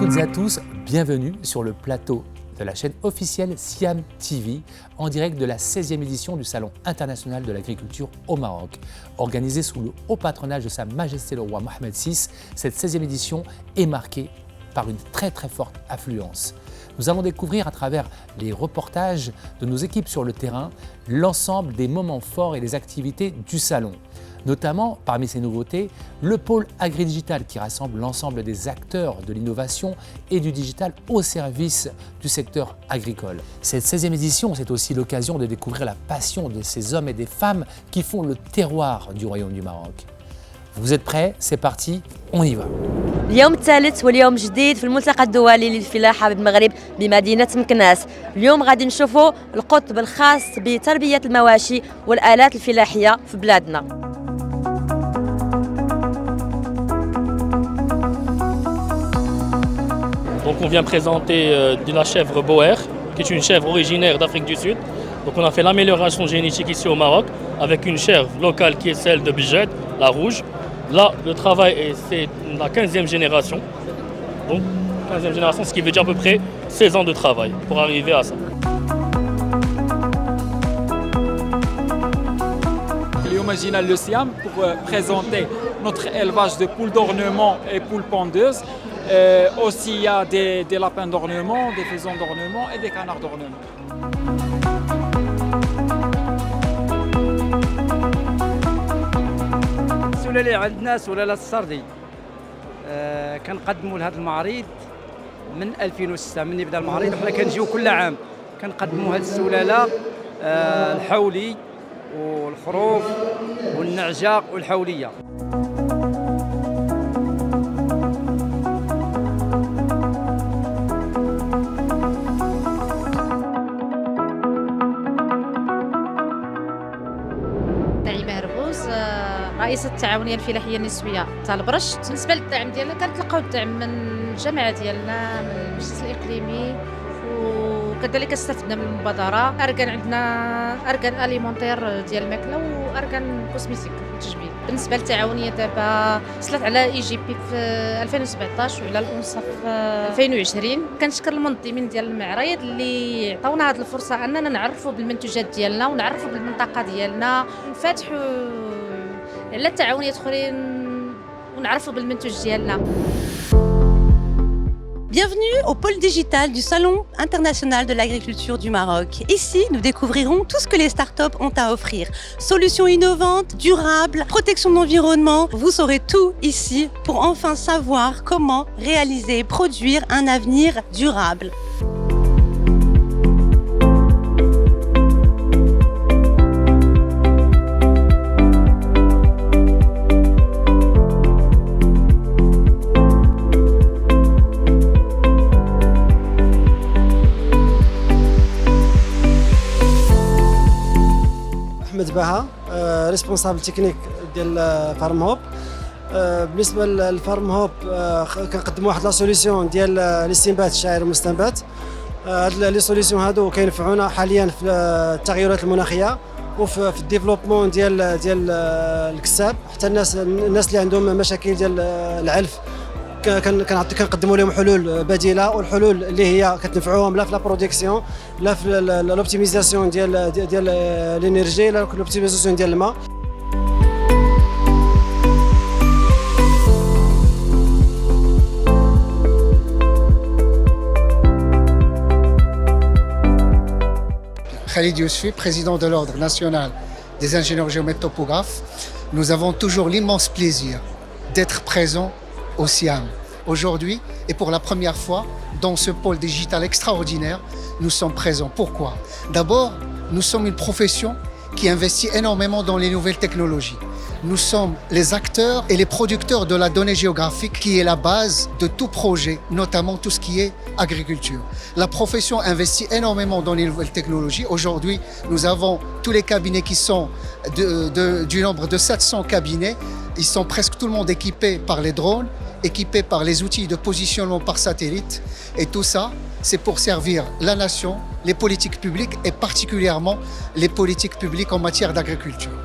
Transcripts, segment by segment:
toutes et à tous, bienvenue sur le plateau de la chaîne officielle Siam TV en direct de la 16e édition du Salon international de l'agriculture au Maroc. Organisée sous le haut patronage de Sa Majesté le roi Mohamed VI, cette 16e édition est marquée par une très forte affluence. Nous allons découvrir à travers les reportages de nos équipes sur le terrain l'ensemble des moments forts et des activités du salon. Notamment, parmi ces nouveautés, le pôle agri-digital qui rassemble l'ensemble des acteurs de l'innovation et du digital au service du secteur agricole. Cette 16e édition, c'est aussi l'occasion de découvrir la passion de ces hommes et des femmes qui font le terroir du Royaume du Maroc. Vous êtes prêts? C'est parti, on y va. اليوم الثالث واليوم جديد في الملتقى الدولي للفلاحة بالمغرب بمدينة مكناس. اليوم غادي نشوفوا القطب الخاص بتربية المواشي والآلات الفلاحية في بلادنا. Donc on vient présenter de la chèvre Boer, qui est une chèvre originaire d'Afrique du Sud. Donc on a fait l'amélioration génétique ici au Maroc avec une chèvre locale qui est celle de Bijed, la rouge. Là, le travail, c'est la 15e génération. Donc 15e génération, ce qui veut dire à peu près 16 ans de travail pour arriver à ça. اليوم جينا le Siam pour présenter notre élevage de poules d'ornement et poules pondeuses. Aussi, il y a des lapins d'ornement, des faisans d'ornement et des canards d'ornement. السلالة عندنا سلالة السردي كنقدموا لهذا المعرض من 2006 من يبدا المعرض وحنا كنجيو كل عام كنقدموا هذه السلالة الحولي والخروف والنعجة والحولية. رئيسة التعاونية الفلاحية النسوية تاع البرش. بالنسبة للدعم ديالنا كنتلقاو الدعم من الجامعة ديالنا، من المجلس الإقليمي، وكذلك استفدنا من المبادرة. أركان عندنا أركان أليمونتير ديال الماكلة وأركان كوسميتيك للتجميل. بالنسبة للتعاونية دابا وصلت على إي جي بي في 2017 وعلى الأنصة في 2020. كنشكر المنظمين ديال المعرض اللي عطاونا هذه الفرصة أننا نعرفوا بالمنتوجات ديالنا ونعرفوا بالمنطقة ديالنا ونفتحوا على التعاونيات اخرين ونعرفوا بالمنتوج ديالنا. Bienvenue au pôle digital du Salon international de l'agriculture du Maroc. Ici, nous découvrirons tout ce que les startups ont à offrir. Solutions innovantes, durables, protection de l'environnement. Vous saurez tout ici pour enfin savoir comment réaliser et produire un avenir durable. أحمد بها ريسبونسابل تكنيك ديال فارم هوب. بالنسبه للفارم هوب كنقدموا واحد لا سوليسيون ديال الاستنبات الشعير المستنبت. هاد لي سوليسيون هادو كينفعونا حاليا في التغيرات المناخيه وفي الديفلوبمون ديال الكساب. حتى الناس اللي عندهم مشاكل ديال العلف كنقدموا لهم حلول بديله، والحلول اللي هي كتنفعوهم لا في لا برودكسيون لا في لوبتيميزاسيون ديال الانرجي لا لوبتيميزاسيون ديال الماء. Khalid Yousfi, président de l'Ordre national des ingénieurs géomètres topographes. Nous avons toujours l'immense plaisir d'être présents au Siam. Aujourd'hui, et pour la première fois, dans ce pôle digital extraordinaire, nous sommes présents. Pourquoi? D'abord, nous sommes une profession qui investit énormément dans les nouvelles technologies. Nous sommes les acteurs et les producteurs de la donnée géographique qui est la base de tout projet, notamment tout ce qui est agriculture. La profession investit énormément dans les nouvelles technologies. Aujourd'hui, nous avons tous les cabinets qui sont du nombre de 700 cabinets. Ils sont presque tout le monde équipés par les drones, équipés par les outils de positionnement par satellite. Et tout ça, c'est pour servir la nation, les politiques publiques et particulièrement les politiques publiques en matière d'agriculture.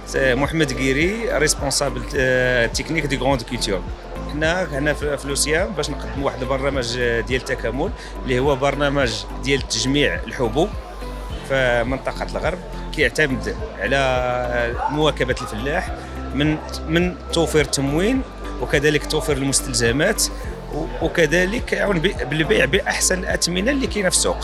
C'est Mohamed Guiri, responsable technique de grande culture. شاركنا هنا في لوسيام باش نقدموا واحد البرنامج ديال التكامل اللي هو برنامج ديال تجميع الحبوب في منطقة الغرب، كيعتمد على مواكبة الفلاح من توفير التموين وكذلك توفير المستلزمات وكذلك يعاون بالبيع بأحسن الأثمنة اللي كاينة في السوق.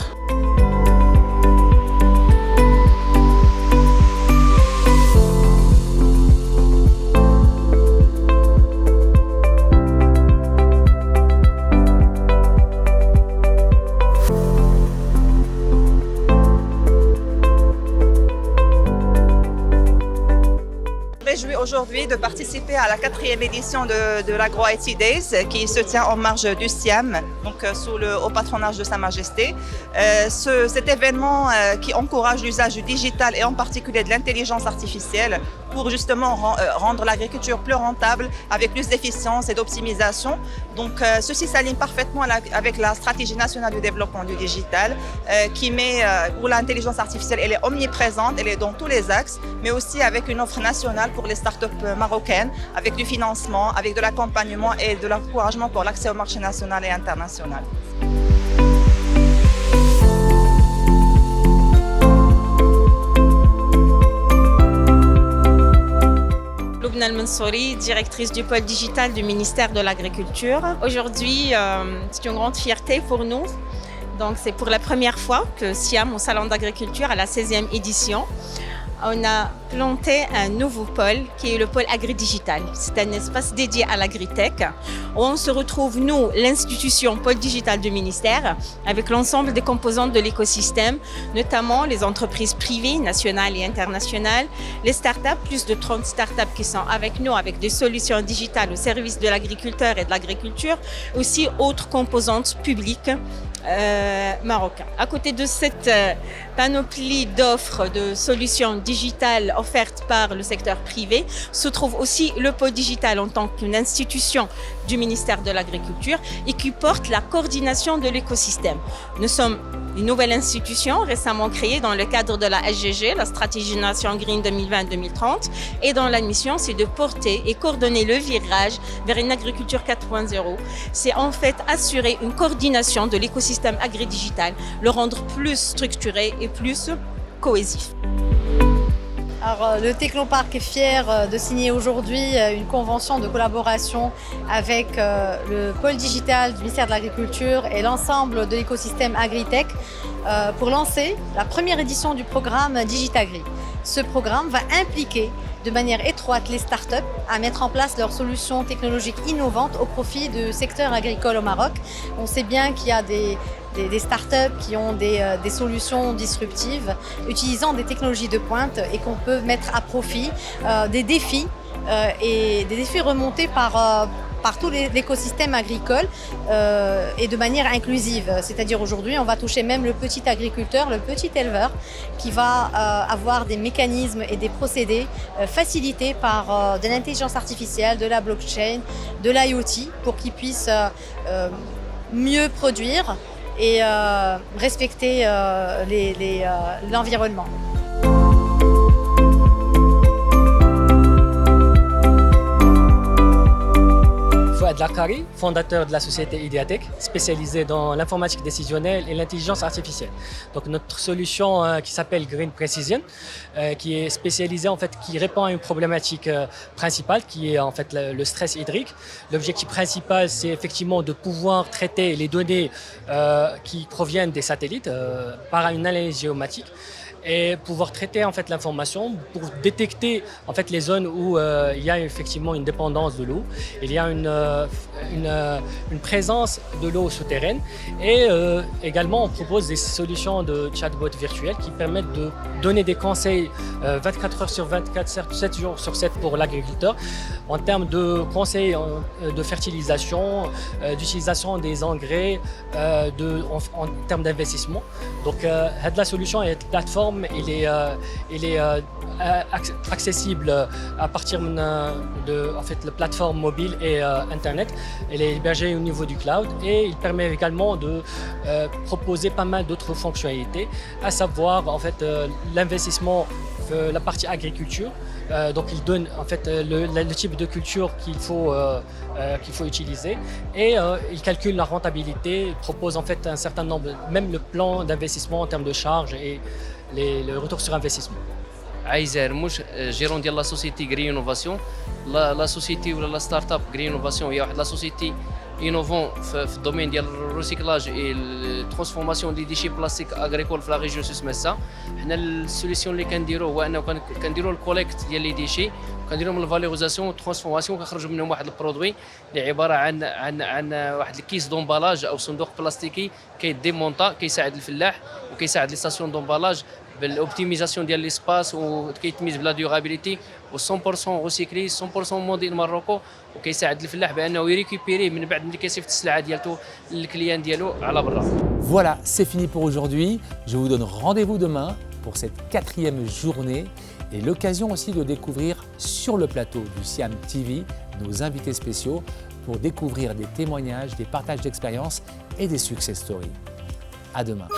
Aujourd'hui de participer à la 4e édition de l'Agro IT Days qui se tient en marge du SIAM, donc sous le haut patronage de Sa Majesté. Cet événement qui encourage l'usage du digital et en particulier de l'intelligence artificielle pour justement rendre l'agriculture plus rentable avec plus d'efficience et d'optimisation. Donc ceci s'aligne parfaitement avec la stratégie nationale de développement du digital qui met, où l'intelligence artificielle elle est omniprésente, elle est dans tous les axes, mais aussi avec une offre nationale pour les startups marocaines, avec du financement, avec de l'accompagnement et de l'encouragement pour l'accès au marché national et international. Loubna El-Mansouri, directrice du pôle digital du ministère de l'Agriculture. Aujourd'hui, c'est une grande fierté pour nous. Donc, c'est pour la première fois que SIAM, au Salon d'agriculture, à la 16e édition, on a planté un nouveau pôle qui est le pôle agri-digital. C'est un espace dédié à l'agritech où on se retrouve, nous, l'institution pôle digital du ministère, avec l'ensemble des composantes de l'écosystème, notamment les entreprises privées, nationales et internationales, les startups, plus de 30 startups qui sont avec nous, avec des solutions digitales au service de l'agriculteur et de l'agriculture, aussi autres composantes publiques marocains. À côté de cette panoplie d'offres de solutions digitales offertes par le secteur privé, se trouve aussi le pôle digital en tant qu'une institution du ministère de l'Agriculture et qui porte la coordination de l'écosystème. Nous sommes une nouvelle institution récemment créée dans le cadre de la SGG, la stratégie Nation Green 2020-2030, et dont la mission c'est de porter et coordonner le virage vers une agriculture 4.0. C'est en fait assurer une coordination de l'écosystème agri-digital, le rendre plus structuré et plus cohésif. Alors, le Technoparc est fier de signer aujourd'hui une convention de collaboration avec le pôle digital du ministère de l'Agriculture et l'ensemble de l'écosystème Agritech pour lancer la première édition du programme Digitagri. Ce programme va impliquer de manière étroite les startups à mettre en place leurs solutions technologiques innovantes au profit du secteur agricole au Maroc. On sait bien qu'il y a des startups qui ont des solutions disruptives utilisant des technologies de pointe et qu'on peut mettre à profit des défis et des défis remontés par tout l'écosystème agricole et de manière inclusive. C'est-à-dire aujourd'hui, on va toucher même le petit agriculteur, le petit éleveur qui va avoir des mécanismes et des procédés facilités par de l'intelligence artificielle, de la blockchain, de l'IoT pour qu'il puisse mieux produire et respecter l'environnement. Fouad Lakari, fondateur de la société Ideatech, spécialisée dans l'informatique décisionnelle et l'intelligence artificielle. Donc notre solution qui s'appelle Green Precision, qui est spécialisée en fait, qui répond à une problématique principale qui est en fait le stress hydrique. L'objectif principal, c'est effectivement de pouvoir traiter les données qui proviennent des satellites par une analyse géomatique et pouvoir traiter en fait l'information pour détecter en fait les zones où il y a effectivement une dépendance de l'eau, il y a une présence de l'eau souterraine et également on propose des solutions de chatbot virtuels qui permettent de donner des conseils 24 heures sur 24, 7 jours sur 7 pour l'agriculteur en termes de conseils de fertilisation, d'utilisation des engrais, en termes d'investissement. Donc la solution est une plateforme. Il est accessible à partir de en fait, la plateforme mobile et Internet. Elle est hébergée au niveau du cloud et il permet également de proposer pas mal d'autres fonctionnalités, à savoir en fait, l'investissement la partie agriculture. Donc il donne en fait le type de culture qu'il faut utiliser et il calcule la rentabilité, il propose en fait un certain nombre, même le plan d'investissement en termes de charges et le retour sur investissement. عايزة هرموش جيرون ديال لا سوسيتي غري انوفاسيون لا سوسيتي ولا لا ستارت اب غري انوفاسيون هي واحد لا سوسيتي انوفون في الدومين ديال الريسيكلاج اي الترانسفورماسيون دي ديشي بلاستيك اغريكول في لا ريجيون سوسماسا. حنا السوليسيون اللي كنديروه هو انه كنديروا الكوليكت ديال لي ديشي كنديروا من الفالوريزاسيون والترانسفورماسيون كنخرجوا منهم واحد البرودوي اللي عباره عن واحد الكيس دومبالاج او صندوق بلاستيكي كيديمونطا كيساعد الفلاح وكيساعد لي ستاسيون دومبالاج بالاوبتيميزاسيون ديال ليسباس وكيتميز بلا ديورابيليتي و 100% ريسيكلي 100% موديل ماروكو وكيساعد الفلاح بانه يريكوبيري من بعد ملي كيصيفط السلعه ديالته للكليان ديالو على برا. Voilà, c'est fini pour aujourd'hui. Je vous donne rendez-vous demain pour cette 4e journée et l'occasion aussi de découvrir sur le plateau du Siam TV nos invités spéciaux pour découvrir des témoignages, des partages d'expériences et des success stories. À demain.